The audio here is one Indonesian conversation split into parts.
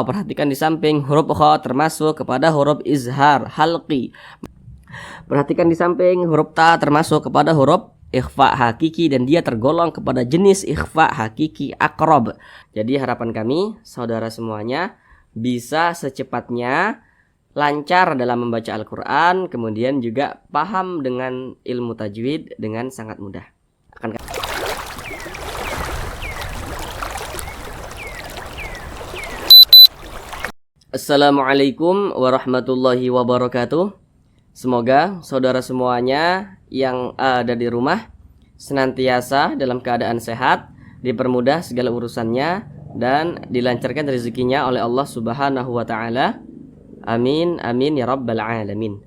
Perhatikan di samping huruf kha termasuk kepada huruf izhar halqi. Perhatikan di samping huruf ta termasuk kepada huruf ikhfa hakiki dan dia tergolong kepada jenis ikhfa hakiki aqrab. Jadi harapan kami saudara semuanya bisa secepatnya lancar dalam membaca Al-Quran, kemudian juga paham dengan ilmu tajwid dengan sangat mudah. Assalamualaikum warahmatullahi wabarakatuh. Semoga saudara semuanya yang ada di rumah senantiasa dalam keadaan sehat, dipermudah segala urusannya, dan dilancarkan rezekinya oleh Allah Subhanahu wa Ta'ala. Amin, amin ya rabbal alamin.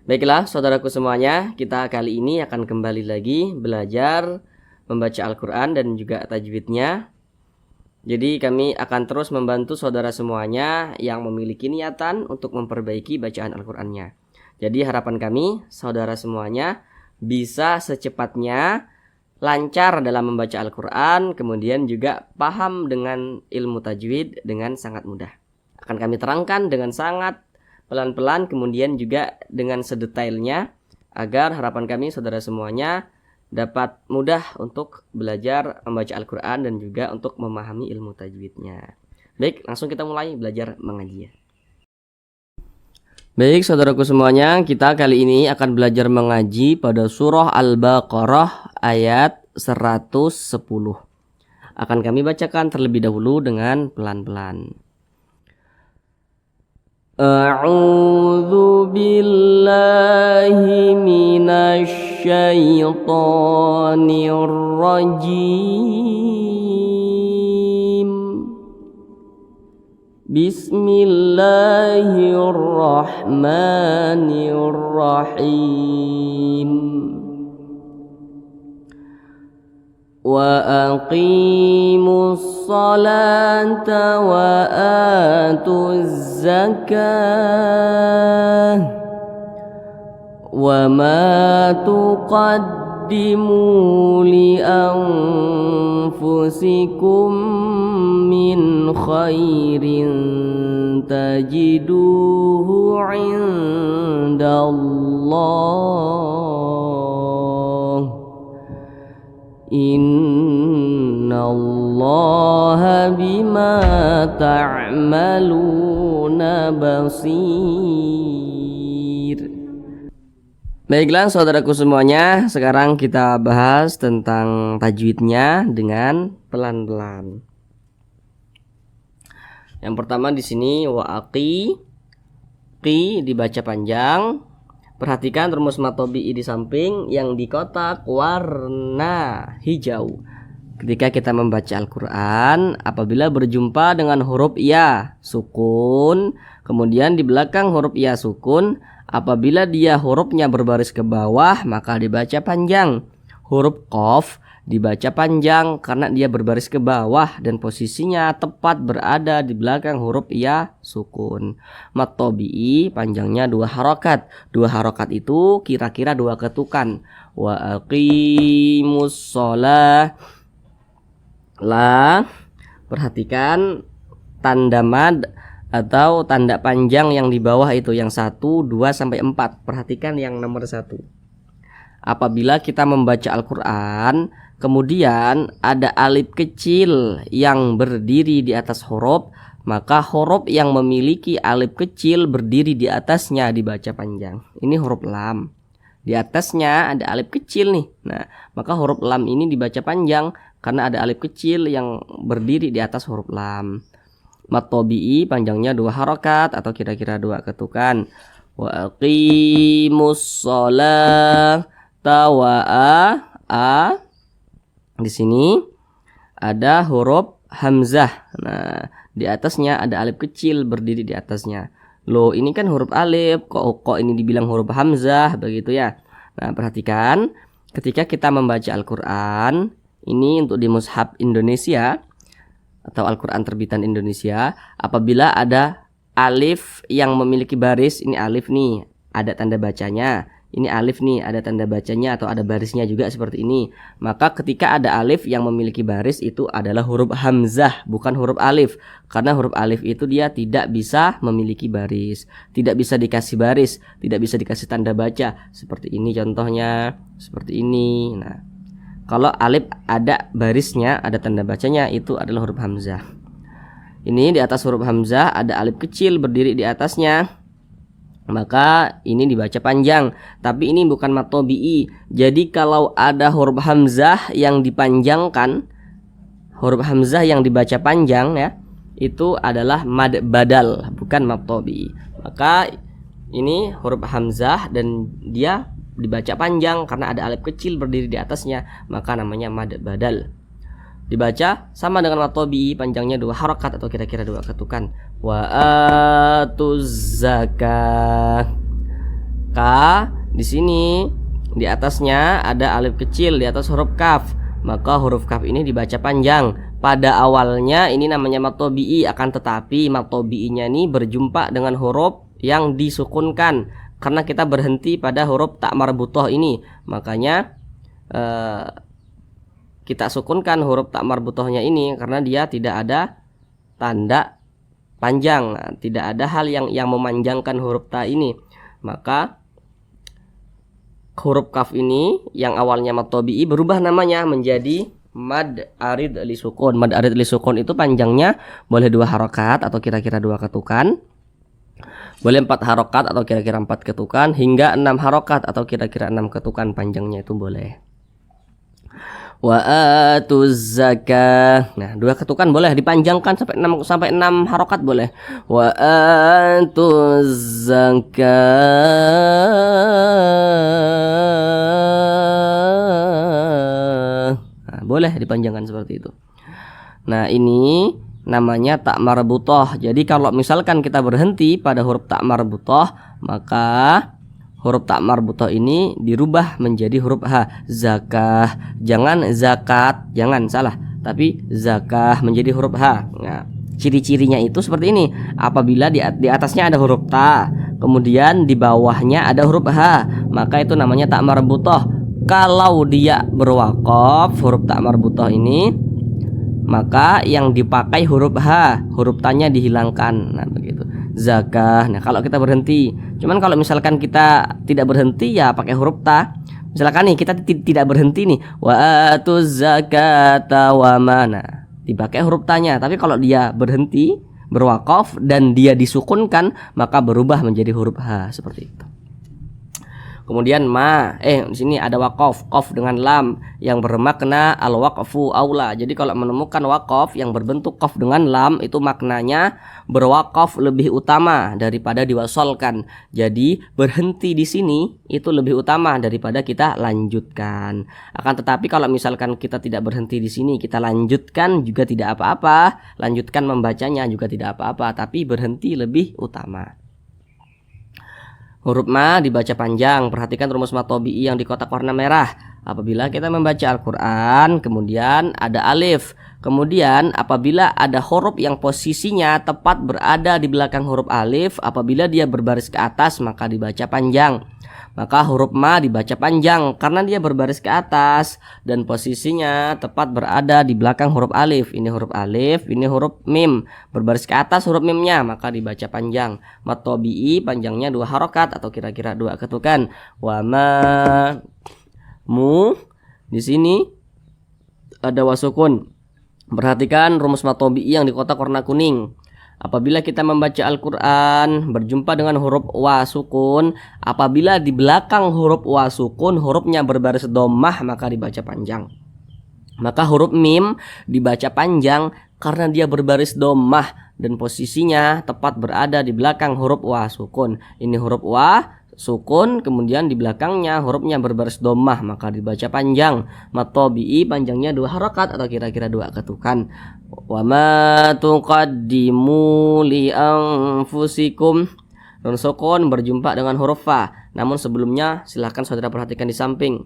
Baiklah saudaraku semuanya, kita kali ini akan kembali lagi belajar membaca Al-Quran dan juga tajwidnya. Jadi kami akan terus membantu saudara semuanya yang memiliki niatan untuk memperbaiki bacaan Al-Qurannya. Jadi harapan kami saudara semuanya bisa secepatnya lancar dalam membaca Al-Quran, kemudian juga paham dengan ilmu tajwid dengan sangat mudah. Akan kami terangkan dengan sangat pelan-pelan, kemudian juga dengan sedetailnya, agar harapan kami saudara semuanya dapat mudah untuk belajar membaca Al-Quran dan juga untuk memahami ilmu tajwidnya. Baik, langsung kita mulai belajar mengaji. Baik saudaraku semuanya, kita kali ini akan belajar mengaji pada surah Al-Baqarah ayat 110. Akan kami bacakan terlebih dahulu dengan pelan-pelan. A'udzu billahi minasy syaitonir rajim. Bismillahirrahmanirrahim. Wa aqimus salata wa atuz zakah wa ma tuqaddimu li anfusikum min khairin tajiduhu 'indallah. Innallaha bima ta'maluna basir. Baiklah saudaraku semuanya, sekarang kita bahas tentang tajwidnya dengan pelan-pelan. Yang pertama di sini wa'aqi, qi dibaca panjang. Perhatikan rumus matobi'i di samping yang di kotak warna hijau. Ketika kita membaca Al-Quran, apabila berjumpa dengan huruf ya sukun, kemudian di belakang huruf ya sukun, apabila dia hurufnya berbaris ke bawah, maka dibaca panjang. Huruf qaf dibaca panjang karena dia berbaris ke bawah dan posisinya tepat berada di belakang huruf ya sukun. Mat tabi'i panjangnya 2 harokat. 2 harokat itu kira-kira 2 ketukan. Wa aqimus shalah. La, perhatikan tanda mad atau tanda panjang yang di bawah itu, yang 1, 2 sampai 4. Perhatikan yang nomor 1. Apabila kita membaca Al-Quran, kemudian ada alif kecil yang berdiri di atas huruf, maka huruf yang memiliki alif kecil berdiri di atasnya dibaca panjang. Ini huruf lam. Di atasnya ada alif kecil nih. Nah, maka huruf lam ini dibaca panjang karena ada alif kecil yang berdiri di atas huruf lam. Mat tabi'i panjangnya 2 harokat atau kira-kira 2 ketukan. Wa aqimus shalah. Tawa'a a. Di sini ada huruf hamzah. Nah, di atasnya ada alif kecil berdiri di atasnya. Loh, ini kan huruf alif, kok ini dibilang huruf hamzah begitu ya. Nah, perhatikan ketika kita membaca Al-Quran, ini untuk di mushaf Indonesia atau Al-Quran terbitan Indonesia, apabila ada alif yang memiliki baris, ini alif nih, ada tanda bacanya. ini alif nih, ada tanda bacanya atau ada barisnya juga seperti ini. Maka ketika ada alif yang memiliki baris itu adalah huruf hamzah, bukan huruf alif. Karena huruf alif itu dia tidak bisa memiliki baris, tidak bisa dikasih baris, tidak bisa dikasih tanda baca. Seperti ini contohnya, seperti ini. Nah, kalau alif ada barisnya, ada tanda bacanya, itu adalah huruf hamzah. Ini di atas huruf hamzah ada alif kecil berdiri di atasnya, maka ini dibaca panjang. Tapi ini bukan mad tabi'i. Jadi kalau ada huruf hamzah yang dipanjangkan, huruf hamzah yang dibaca panjang ya, itu adalah mad badal, bukan mad tabi'i. Maka ini huruf hamzah dan dia dibaca panjang karena ada alif kecil berdiri di atasnya, maka namanya mad badal. Dibaca sama dengan mad tabi'i, panjangnya 2 harokat atau kira-kira 2 ketukan. Wa atuz zakah. Ka di sini di atasnya ada alif kecil di atas huruf kaf, maka huruf kaf ini dibaca panjang. Pada awalnya ini namanya mad tabi'i, akan tetapi mad tabi'inya ini berjumpa dengan huruf yang disukunkan karena kita berhenti pada huruf ta marbutah ini. Makanya kita sukunkan huruf ta marbutahnya ini karena dia tidak ada tanda panjang, tidak ada hal yang memanjangkan huruf ta ini. Maka huruf kaf ini yang awalnya mad tabi'i berubah namanya menjadi mad arid li sukun. Mad arid li sukun itu panjangnya boleh 2 harokat atau kira-kira 2 ketukan, boleh 4 harokat atau kira-kira 4 ketukan, hingga 6 harokat atau kira-kira 6 ketukan panjangnya itu boleh. Wa atuz zakah. Nah, 2 ketukan boleh dipanjangkan sampai 6 harokat boleh. Wa atuz zakah. Nah, boleh dipanjangkan seperti itu. Nah, ini namanya ta marbutah. Jadi kalau misalkan kita berhenti pada huruf ta marbutah, maka huruf ta marbutah ini dirubah menjadi huruf ha, zakah. Jangan zakat, jangan salah, tapi zakah menjadi huruf ha. Nah, ciri-cirinya itu seperti ini. Apabila di atasnya ada huruf ta, kemudian di bawahnya ada huruf ha, maka itu namanya ta marbutah. Kalau dia berwaqaf huruf ta marbutah ini, maka yang dipakai huruf ha, huruf tanya dihilangkan. Nah, begitu. Zakah. Nah, kalau kita berhenti, cuman kalau misalkan kita tidak berhenti ya pakai huruf ta. Misalkan nih kita tidak berhenti nih, wa atuz zakata wa mana, dipakai huruf tanya. Tapi kalau dia berhenti, berwaqaf dan dia disukunkan, maka berubah menjadi huruf ha seperti itu. Kemudian di sini ada waqaf, qaf dengan lam yang bermakna al-waqfu aula. Jadi kalau menemukan waqaf yang berbentuk qaf dengan lam itu maknanya berwaqaf lebih utama daripada diwasolkan. Jadi berhenti di sini itu lebih utama daripada kita lanjutkan. Akan tetapi kalau misalkan kita tidak berhenti di sini, kita lanjutkan juga tidak apa-apa, lanjutkan membacanya juga tidak apa-apa, tapi berhenti lebih utama. Huruf ma dibaca panjang. Perhatikan rumus mad tabi'i yang di kotak warna merah. Apabila kita membaca Al-Quran, kemudian ada alif, kemudian apabila ada huruf yang posisinya tepat berada di belakang huruf alif, apabila dia berbaris ke atas maka dibaca panjang. Maka huruf ma dibaca panjang karena dia berbaris ke atas dan posisinya tepat berada di belakang huruf alif. Ini huruf alif, ini huruf mim, berbaris ke atas huruf mimnya, maka dibaca panjang. Mad tabi'i panjangnya 2 harokat atau kira-kira 2 ketukan. Wa ma mu, di sini ada wasukun. Perhatikan rumus mad tabi'i yang di kotak warna kuning. Apabila kita membaca Al-Quran berjumpa dengan huruf wa sukun, apabila di belakang huruf wa sukun hurufnya berbaris dhammah maka dibaca panjang. Maka huruf mim dibaca panjang karena dia berbaris dhammah dan posisinya tepat berada di belakang huruf wa sukun. Ini huruf wa sukun, kemudian di belakangnya hurufnya berbaris dhammah maka dibaca panjang. Mad tabi'i panjangnya 2 harokat atau kira-kira 2 ketukan. Wa ma tuqaddimu li anfusikum. Nun sukun berjumpa dengan huruf fa. Namun sebelumnya silahkan saudara perhatikan di samping.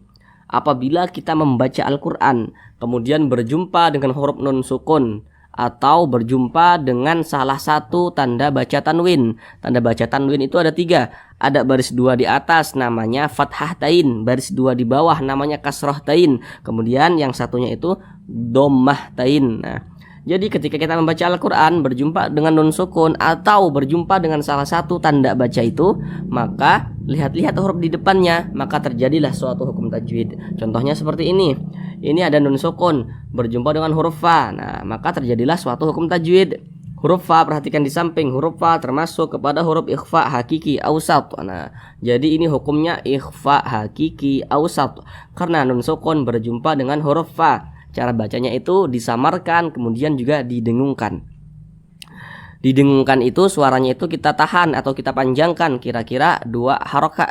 Apabila kita membaca Al-Quran kemudian berjumpa dengan huruf nun sukun, atau berjumpa dengan salah satu tanda baca tanwin. Tanda baca tanwin itu ada 3. Ada baris 2 di atas namanya fathah tain, baris 2 di bawah namanya kasroh tain, kemudian yang satunya itu dhammah tain. Nah, jadi ketika kita membaca Al-Quran berjumpa dengan nun sukun atau berjumpa dengan salah satu tanda baca itu, maka lihat-lihat huruf di depannya, maka terjadilah suatu hukum tajwid. Contohnya seperti ini. Ini ada nun sukun berjumpa dengan huruf fa. Nah, maka terjadilah suatu hukum tajwid. Huruf fa, perhatikan di samping huruf fa termasuk kepada huruf ikhfa hakiki awsat. Nah, jadi ini hukumnya ikhfa hakiki awsat karena nun sukun berjumpa dengan huruf fa. Cara bacanya itu disamarkan, kemudian juga didengungkan. Didengungkan itu suaranya itu kita tahan atau kita panjangkan kira-kira 2 harokat,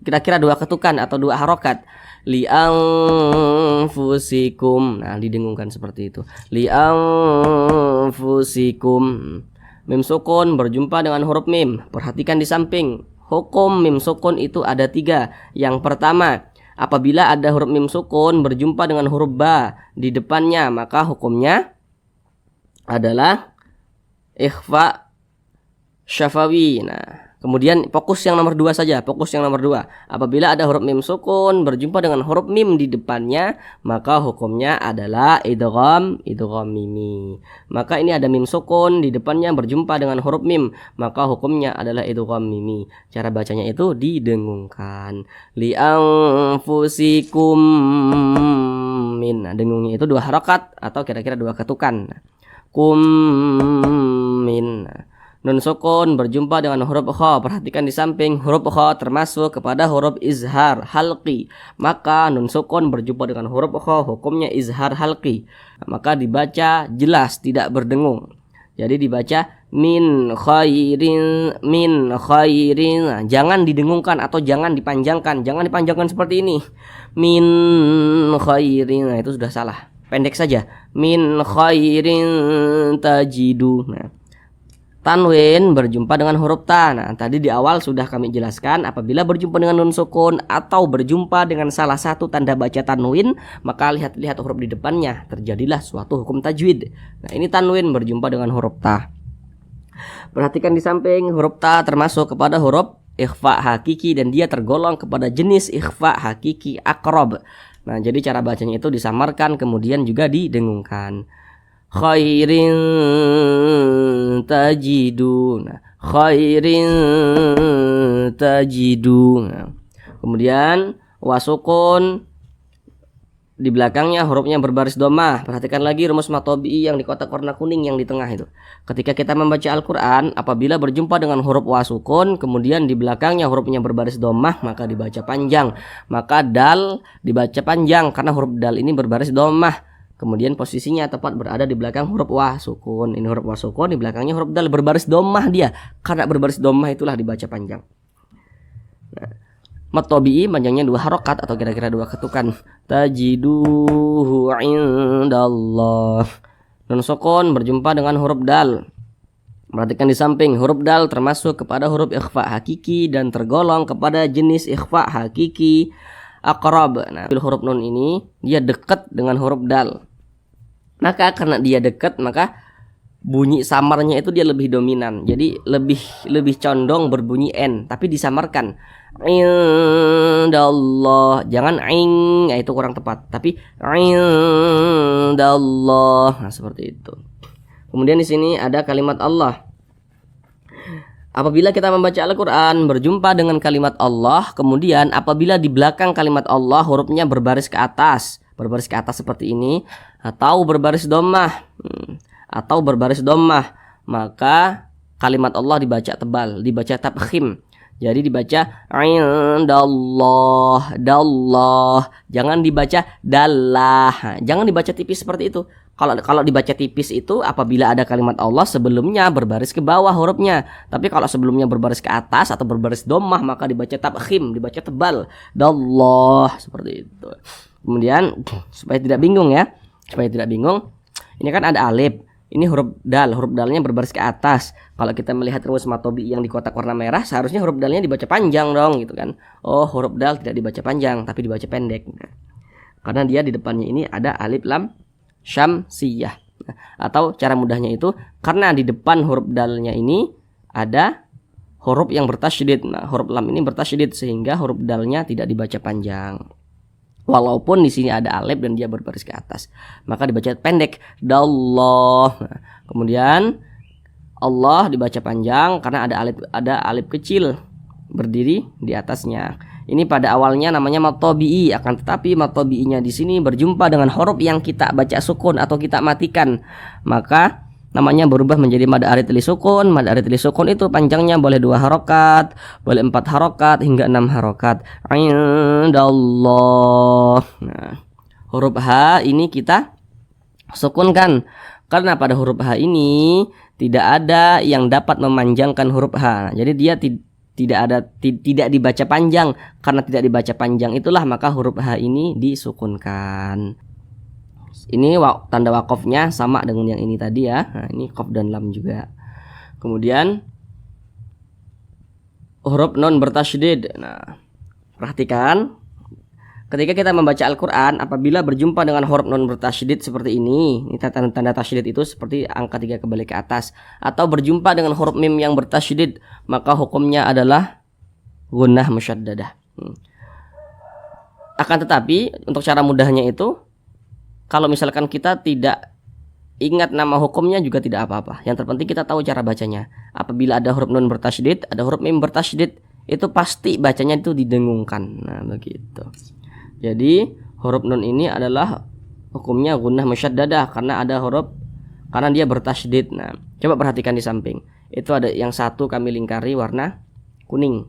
kira-kira 2 ketukan atau 2 harokat. Li'anfusikum. Nah, didengungkan seperti itu. Li'anfusikum. Mim sukun berjumpa dengan huruf mim. Perhatikan di samping. Hukum mim sukun itu ada 3. Yang pertama, apabila ada huruf mim sukun berjumpa dengan huruf ba di depannya, maka hukumnya adalah ikhfa syafawi. Nah, kemudian fokus yang nomor 2 saja, fokus yang nomor 2. Apabila ada huruf mim sukun berjumpa dengan huruf mim di depannya, maka hukumnya adalah idgham mimi. Maka ini ada mim sukun di depannya berjumpa dengan huruf mim, maka hukumnya adalah idgham mimi. Cara bacanya itu didengungkan. Li anfusikum min. Nah, dengungnya itu 2 harokat atau kira-kira 2 ketukan. Kum min. Nun sukun berjumpa dengan huruf kha. Perhatikan di samping huruf kha termasuk kepada huruf izhar halqi. Maka nun sukun berjumpa dengan huruf kha hukumnya izhar halqi. Maka dibaca jelas, tidak berdengung. Jadi dibaca min khairin. Nah, jangan didengungkan atau jangan dipanjangkan. Jangan dipanjangkan seperti ini. Min khairin. Nah, itu sudah salah. Pendek saja. Min khairin tajidu. Nah, tanwin berjumpa dengan huruf ta. Nah, tadi di awal sudah kami jelaskan, apabila berjumpa dengan nun sukun atau berjumpa dengan salah satu tanda baca tanwin, maka lihat-lihat huruf di depannya, terjadilah suatu hukum tajwid. Nah, ini tanwin berjumpa dengan huruf ta. Perhatikan di samping huruf ta termasuk kepada huruf ikhfa hakiki dan dia tergolong kepada jenis ikhfa hakiki aqrab. Nah, jadi cara bacanya itu disamarkan kemudian juga didengungkan. Khairin tajidun. Khairin tajidun. Kemudian wasukun di belakangnya hurufnya berbaris dhammah. Perhatikan lagi rumus matobi yang di kotak warna kuning yang di tengah itu. Ketika kita membaca Al-Quran, apabila berjumpa dengan huruf wasukun kemudian di belakangnya hurufnya berbaris dhammah, maka dibaca panjang. Maka dal dibaca panjang karena huruf dal ini berbaris dhammah. Kemudian posisinya tepat berada di belakang huruf wa sukun. Ini huruf wa sukun, di belakangnya huruf dal berbaris dhammah dia. Karena berbaris dhammah itulah dibaca panjang. Nah, mat tabi'i panjangnya 2 harokat atau kira-kira 2 ketukan. Tajiduhu indallah. Nun sukun berjumpa dengan huruf dal. Perhatikan di samping huruf dal termasuk kepada huruf ikhfa hakiki dan tergolong kepada jenis ikhfa hakiki aqrab. Nah, huruf nun ini dia dekat dengan huruf dal. Maka karena dia dekat, maka bunyi samarnya itu dia lebih dominan. Jadi lebih condong berbunyi n, tapi disamarkan. Indallah. Jangan ing, itu kurang tepat. Tapi indallah. Nah, seperti itu. Kemudian di sini ada kalimat Allah. Apabila kita membaca Al-Quran berjumpa dengan kalimat Allah, kemudian apabila di belakang kalimat Allah hurufnya berbaris ke atas seperti ini, atau berbaris dhammah, maka kalimat Allah dibaca tebal, dibaca tafkhim. Jadi dibaca indallah, dallah. Jangan dibaca dallah. Jangan dibaca tipis seperti itu. Kalau dibaca tipis itu apabila ada kalimat Allah sebelumnya berbaris ke bawah hurufnya. Tapi kalau sebelumnya berbaris ke atas atau berbaris dhammah, maka dibaca tafkhim, dibaca tebal. Dallah, seperti itu. Kemudian supaya tidak bingung, ini kan ada alif. Ini huruf dal, huruf dalnya berbaris ke atas. Kalau kita melihat rumus matobi yang di kotak warna merah, seharusnya huruf dalnya dibaca panjang dong, gitu kan. Oh, huruf dal tidak dibaca panjang, tapi dibaca pendek. Karena dia di depannya ini ada alif lam syamsiyah. Atau cara mudahnya itu karena di depan huruf dalnya ini ada huruf yang bertasydid. Nah, huruf lam ini bertasydid sehingga huruf dalnya tidak dibaca panjang. Walaupun di sini ada alif dan dia berbaris ke atas, maka dibaca pendek dallah. Nah, kemudian Allah dibaca panjang karena ada alif kecil berdiri di atasnya. Ini pada awalnya namanya mad tabi'i, akan tetapi mad tabi'inya di sini berjumpa dengan huruf yang kita baca sukun atau kita matikan, maka namanya berubah menjadi mad arid li sukun. Mad arid li sukun itu panjangnya boleh 2 harokat, boleh 4 harokat hingga 6 harokat. Indallah. Nah, huruf H ini kita sukunkan karena pada huruf H ini tidak ada yang dapat memanjangkan huruf H. Jadi dia tidak dibaca panjang. Karena tidak dibaca panjang itulah maka huruf H ini disukunkan. Ini tanda wakofnya sama dengan yang ini tadi ya. Nah, ini qaf dan lam juga. Kemudian huruf non bertasydid. Nah, perhatikan ketika kita membaca Al-Qur'an, apabila berjumpa dengan huruf non bertasydid seperti ini tanda tasydid itu seperti angka 3 kembali ke atas, atau berjumpa dengan huruf mim yang bertasydid, maka hukumnya adalah gunnah musyaddadah. Akan tetapi untuk cara mudahnya itu, kalau misalkan kita tidak ingat nama hukumnya juga tidak apa-apa. Yang terpenting kita tahu cara bacanya. Apabila ada huruf nun bertasydid, ada huruf mim bertasydid, itu pasti bacanya itu didengungkan. Nah, begitu. Jadi huruf nun ini adalah hukumnya gunnah musyaddadah karena dia bertasydid. Nah, coba perhatikan di samping. Itu ada yang satu kami lingkari warna kuning.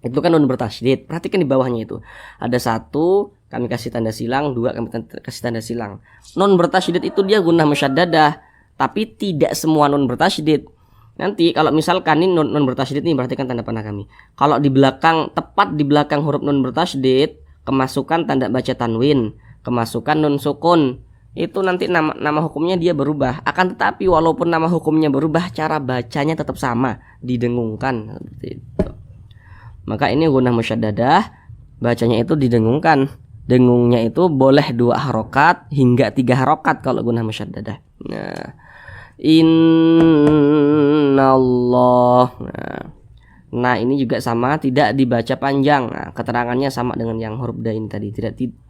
Itu kan nun bertasydid. Perhatikan di bawahnya itu. Ada 1 kami kasih tanda silang, 2 kami kasih tanda silang. Nun bertasydid itu dia gunnah musyaddadah, tapi tidak semua nun bertasydid. Nanti kalau misalkan ini nun bertasydid nih, perhatikan tanda panah kami. Kalau di belakang, tepat di belakang huruf nun bertasydid, kemasukan tanda baca tanwin, kemasukan nun sukun, itu nanti nama hukumnya dia berubah. Akan tetapi walaupun nama hukumnya berubah, cara bacanya tetap sama, didengungkan seperti itu. Maka ini gunnah musyaddadah, bacanya itu didengungkan. Dengungnya itu boleh 2 harokat hingga 3 harokat kalau gunnah musyaddadah. Nah, innallah. Nah, ini juga sama, tidak dibaca panjang. Nah, keterangannya sama dengan yang huruf da ini tadi.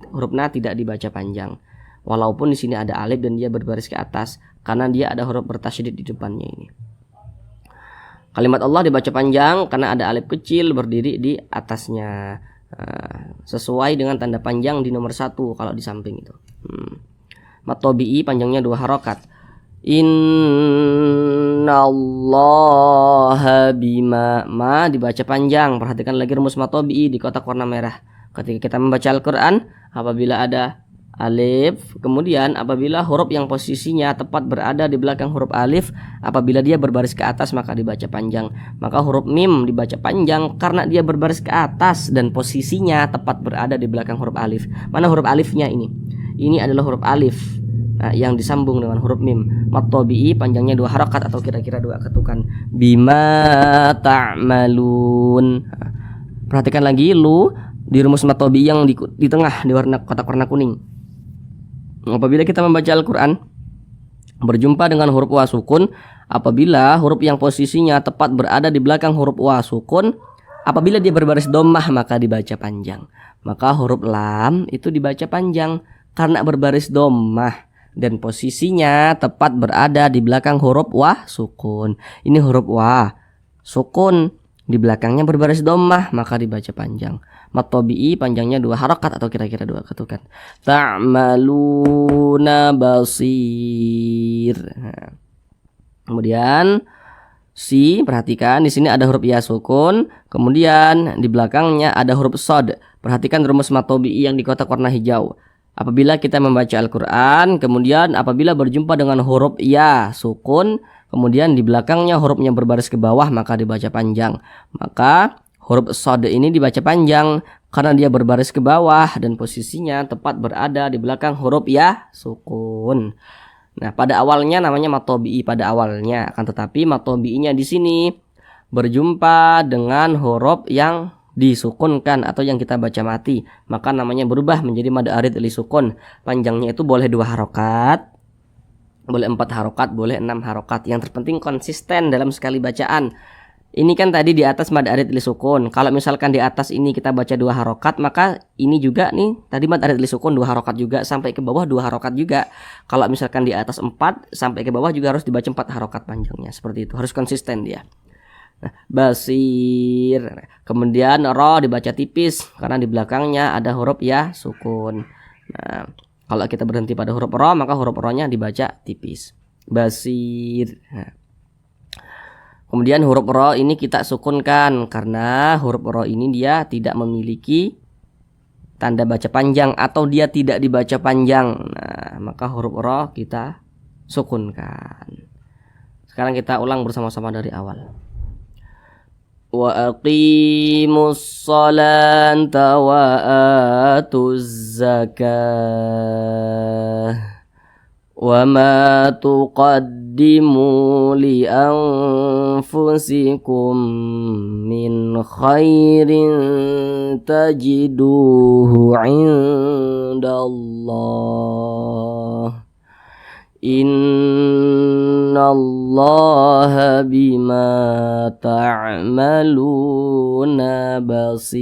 Huruf na tidak dibaca panjang. Walaupun di sini ada alif dan dia berbaris ke atas karena dia ada huruf bertasydid di depannya ini. Kalimat Allah dibaca panjang karena ada alif kecil berdiri di atasnya. Sesuai dengan tanda panjang di nomor 1 kalau di samping itu. Mad tabi'i panjangnya 2 harokat. Innallaha bima, ma dibaca panjang. Perhatikan lagi rumus mad tabi'i di kotak warna merah. Ketika kita membaca Al-Qur'an, apabila ada alif, kemudian apabila huruf yang posisinya tepat berada di belakang huruf alif, apabila dia berbaris ke atas maka dibaca panjang. Maka huruf mim dibaca panjang karena dia berbaris ke atas dan posisinya tepat berada di belakang huruf alif. Mana huruf alifnya ini? Ini adalah huruf alif, nah, yang disambung dengan huruf mim. Mad tabi'i panjangnya 2 harokat atau kira-kira 2 ketukan. Bima ta'malun. Perhatikan lagi lu di rumus mad tabi'i yang di tengah di kotak warna kuning. Apabila kita membaca Al-Quran berjumpa dengan huruf wa sukun, apabila huruf yang posisinya tepat berada di belakang huruf wa sukun, apabila dia berbaris dhammah maka dibaca panjang. Maka huruf lam itu dibaca panjang karena berbaris dhammah dan posisinya tepat berada di belakang huruf wa sukun. Ini huruf wa sukun, di belakangnya berbaris dhammah maka dibaca panjang. Mad tabi'i panjangnya 2 harokat atau kira-kira 2 ketukan. Ta'maluna basir. Nah, kemudian si, perhatikan di sini ada huruf ya sukun, kemudian di belakangnya ada huruf shad. Perhatikan rumus mad tabi'i yang di kotak warna hijau. Apabila kita membaca Al-Qur'an, kemudian apabila berjumpa dengan huruf ya sukun, kemudian di belakangnya hurufnya berbaris ke bawah maka dibaca panjang. Maka huruf shad ini dibaca panjang karena dia berbaris ke bawah dan posisinya tepat berada di belakang huruf ya sukun. Nah, pada awalnya namanya mad tabi'i pada awalnya, akan tetapi mad tabi'inya di sini berjumpa dengan huruf yang disukunkan atau yang kita baca mati, maka namanya berubah menjadi mad arid li sukun. Panjangnya itu boleh 2 harokat boleh 4 harokat, boleh 6 harokat. Yang terpenting konsisten dalam sekali bacaan. Ini kan tadi di atas mad arid li sukun. Kalau misalkan di atas ini kita baca 2 harokat, maka ini juga nih tadi mad arid li sukun 2 harokat juga, sampai ke bawah 2 harokat juga. Kalau misalkan di atas 4 sampai ke bawah juga harus dibaca 4 harokat panjangnya. Seperti itu, harus konsisten dia. Nah, basir. Kemudian ro dibaca tipis karena di belakangnya ada huruf ya sukun. Nah, kalau kita berhenti pada huruf ro, maka huruf ro-nya dibaca tipis. Basir. Nah, kemudian huruf ro ini kita sukunkan karena huruf ro ini dia tidak memiliki tanda baca panjang atau dia tidak dibaca panjang. Nah, maka huruf ro kita sukunkan. Sekarang kita ulang bersama-sama dari awal. Wa aqimus sholata wa atuz zakah. Wa ma tuqaddimu li anfusikum min khairin tajiduhu indallah. Innallaha bima ta'maluna basir.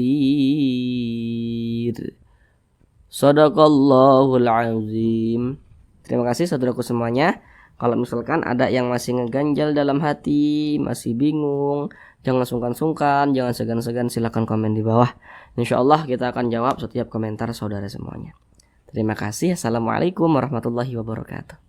Shadaqallahul azim. Terima kasih saudaraku semuanya. Kalau misalkan ada yang masih ngeganjal dalam hati, masih bingung, jangan sungkan-sungkan, jangan segan-segan, silakan komen di bawah. Insyaallah kita akan jawab setiap komentar saudara semuanya. Terima kasih. Assalamualaikum warahmatullahi wabarakatuh.